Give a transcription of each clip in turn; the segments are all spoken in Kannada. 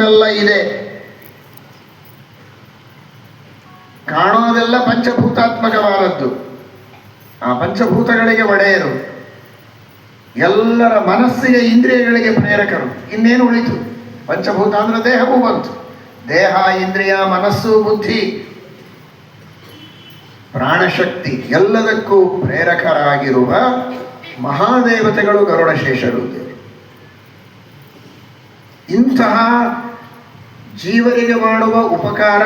ನಮ್ಮೆಲ್ಲ ಇದೆ. ಕಾಣೋದೆಲ್ಲ ಪಂಚಭೂತಾತ್ಮಕವಾದದ್ದು. ಆ ಪಂಚಭೂತಗಳಿಗೆ ಒಡೆಯರು, ಎಲ್ಲರ ಮನಸ್ಸಿಗೆ ಇಂದ್ರಿಯಗಳಿಗೆ ಪ್ರೇರಕರು. ಇನ್ನೇನು ಉಳಿತು? ಪಂಚಭೂತ ಅಂದ್ರೆ ದೇಹವೂ ಬಂತು. ದೇಹ, ಇಂದ್ರಿಯ, ಮನಸ್ಸು, ಬುದ್ಧಿ, ಪ್ರಾಣಶಕ್ತಿ ಎಲ್ಲದಕ್ಕೂ ಪ್ರೇರಕರಾಗಿರುವ ಮಹಾದೇವತೆಗಳು ಗರುಡಶೇಷರು. ಇಂತಹ ಜೀವರಿಗೆ ಮಾಡುವ ಉಪಕಾರ,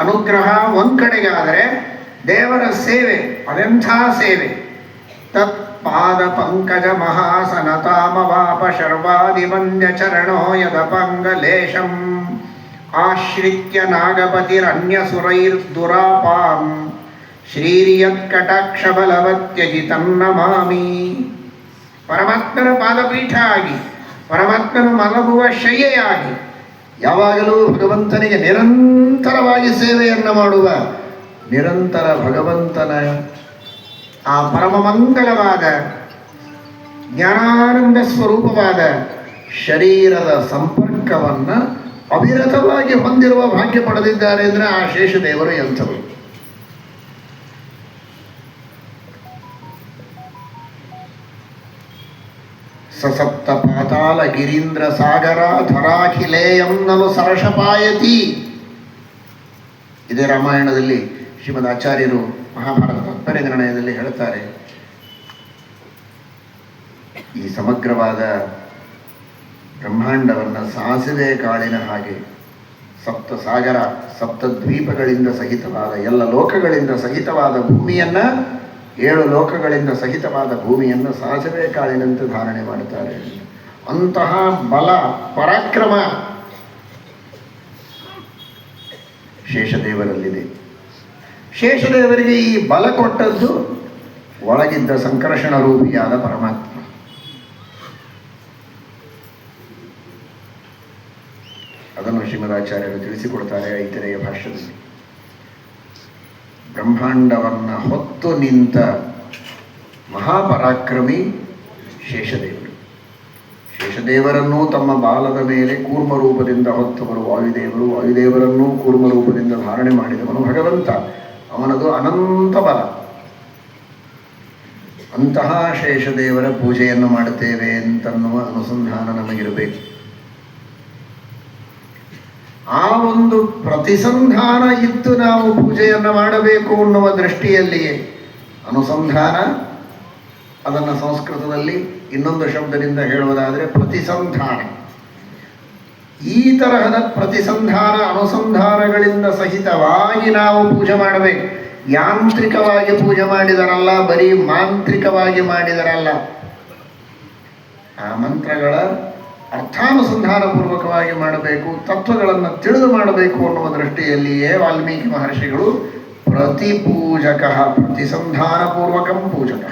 ಅನುಗ್ರಹ ಒಂದ್ ಕಡೆಗಾದರೆ, ದೇವರ ಸೇವೆ ಅದೆಂಥ ಸೇವೆ! ತತ್ ಪಾದ ಪಂಕಜ ಮಹಾಸನತಾಮವಾಪ ಶರ್ವಾದಿಮನ್ಯ ಚರಣೋ ಯದಪಂಗಲೇಶಂ ಆಶ್ರಿತ್ಯ ನಾಗಪತಿರನ್ಯ ಸುರೈರ್ದುರಾಪಾಂ ಶ್ರೀರಿಯತ್ಕಟಾಕ್ಷ ಬಲವತ್ಯಜಿತನ್ನಮಾಮಿ. ಪರಮಾತ್ಮನ ಪಾದಪೀಠ ಆಗಿ, ಪರಮಾತ್ಮನು ಮಲಗುವ ಶಯ್ಯೆಯಾಗಿ, ಯಾವಾಗಲೂ ಭಗವಂತನಿಗೆ ನಿರಂತರವಾಗಿ ಸೇವೆಯನ್ನು ಮಾಡುವ, ನಿರಂತರ ಭಗವಂತನ ಆ ಪರಮಮಂಗಲವಾದ ಜ್ಞಾನಾನಂದ ಸ್ವರೂಪವಾದ ಶರೀರದ ಸಂಪರ್ಕವನ್ನು ಅವಿರತವಾಗಿ ಹೊಂದಿರುವ ಭಾಗ್ಯ ಪಡೆದಿದ್ದಾರೆ ಅಂದರೆ ಆ ಶೇಷದೇವರು ಎಂಥವರು. ಸಸಪ್ತ ಪಾತಾಳ ಗಿರೀಂದ್ರ ಸಾಗರ ಧರಾಖಿಲೇಯಂ ನಲು ಸರಷಪಾಯತಿ. ಇದೇ ರಾಮಾಯಣದಲ್ಲಿ ಶ್ರೀಮದ್ ಆಚಾರ್ಯರು ಮಹಾಭಾರತ ತಾತ್ಪರ್ಯ ನಿರ್ಣಯದಲ್ಲಿ ಹೇಳ್ತಾರೆ, ಈ ಸಮಗ್ರವಾದ ಬ್ರಹ್ಮಾಂಡವನ್ನು ಸಾಸಿವೆ ಕಾಳಿನ ಹಾಗೆ ಸಪ್ತ ಸಾಗರ, ಸಪ್ತ ದ್ವೀಪಗಳಿಂದ ಸಹಿತವಾದ, ಎಲ್ಲ ಲೋಕಗಳಿಂದ ಸಹಿತವಾದ ಭೂಮಿಯನ್ನು, 7 ಲೋಕಗಳಿಂದ ಸಹಿತವಾದ ಭೂಮಿಯನ್ನು ಸಾಸಿವೆ ಕಾಳಿನಂತೆ ಧಾರಣೆ ಮಾಡುತ್ತಾರೆ. ಅಂತಹ ಬಲ, ಪರಾಕ್ರಮ ಶೇಷದೇವರಲ್ಲಿದೆ. ಶೇಷದೇವರಿಗೆ ಈ ಬಲ ಕೊಟ್ಟದ್ದು ಒಳಗಿದ್ದ ಸಂಕರ್ಷಣ ರೂಪಿಯಾದ ಪರಮಾತ್ಮ. ಅದನ್ನು ಶ್ರೀಮದಾಚಾರ್ಯರು ತಿಳಿಸಿಕೊಡ್ತಾರೆ ಐತರೇಯ ಭಾಷ್ಯದಲ್ಲಿ. ಬ್ರಹ್ಮಾಂಡವನ್ನು ಹೊತ್ತು ನಿಂತ ಮಹಾಪರಾಕ್ರಮಿ ಶೇಷದೇವರು. ಶೇಷದೇವರನ್ನೂ ತಮ್ಮ ಬಾಲದ ಮೇಲೆ ಕೂರ್ಮ ರೂಪದಿಂದ ಹೊತ್ತವರು ವಾಯುದೇವರು, ವಾಯುದೇವರನ್ನೂ ಕೂರ್ಮ ರೂಪದಿಂದ ಧಾರಣೆ ಮಾಡಿದವನು ಭಗವಂತ. ಅವನದು ಅನಂತ ಬಲ. ಅಂತಹ ಶೇಷದೇವರ ಪೂಜೆಯನ್ನು ಮಾಡುತ್ತೇವೆ ಅಂತನ್ನುವ ಅನುಸಂಧಾನ ನಮಗಿರಬೇಕು. ಆ ಒಂದು ಪ್ರತಿಸಂಧಾನ ಇತ್ತು ನಾವು ಪೂಜೆಯನ್ನು ಮಾಡಬೇಕು ಅನ್ನುವ ದೃಷ್ಟಿಯಲ್ಲಿಯೇ ಅನುಸಂಧಾನ. ಅದನ್ನು ಸಂಸ್ಕೃತದಲ್ಲಿ ಇನ್ನೊಂದು ಶಬ್ದದಿಂದ ಹೇಳುವುದಾದರೆ ಪ್ರತಿಸಂಧಾನ. ಈ ತರಹದ ಪ್ರತಿಸಂಧಾನ, ಅನುಸಂಧಾನಗಳಿಂದ ಸಹಿತವಾಗಿ ನಾವು ಪೂಜೆ ಮಾಡಬೇಕು. ಯಾಂತ್ರಿಕವಾಗಿ ಪೂಜೆ ಮಾಡಿದರಲ್ಲ, ಬರೀ ಮಾಂತ್ರಿಕವಾಗಿ ಮಾಡಿದರಲ್ಲ. ಆ ಮಂತ್ರಗಳ ಅರ್ಥಾನುಸಂಧಾನಪೂರ್ವಕವಾಗಿ ಮಾಡಬೇಕು, ತತ್ವಗಳನ್ನು ತಿಳಿದು ಮಾಡಬೇಕು ಅನ್ನುವ ದೃಷ್ಟಿಯಲ್ಲಿಯೇ ವಾಲ್ಮೀಕಿ ಮಹರ್ಷಿಗಳು ಪ್ರತಿಪೂಜಕ, ಪ್ರತಿಸಂಧಾನಪೂರ್ವಕಂ ಪೂಜಕ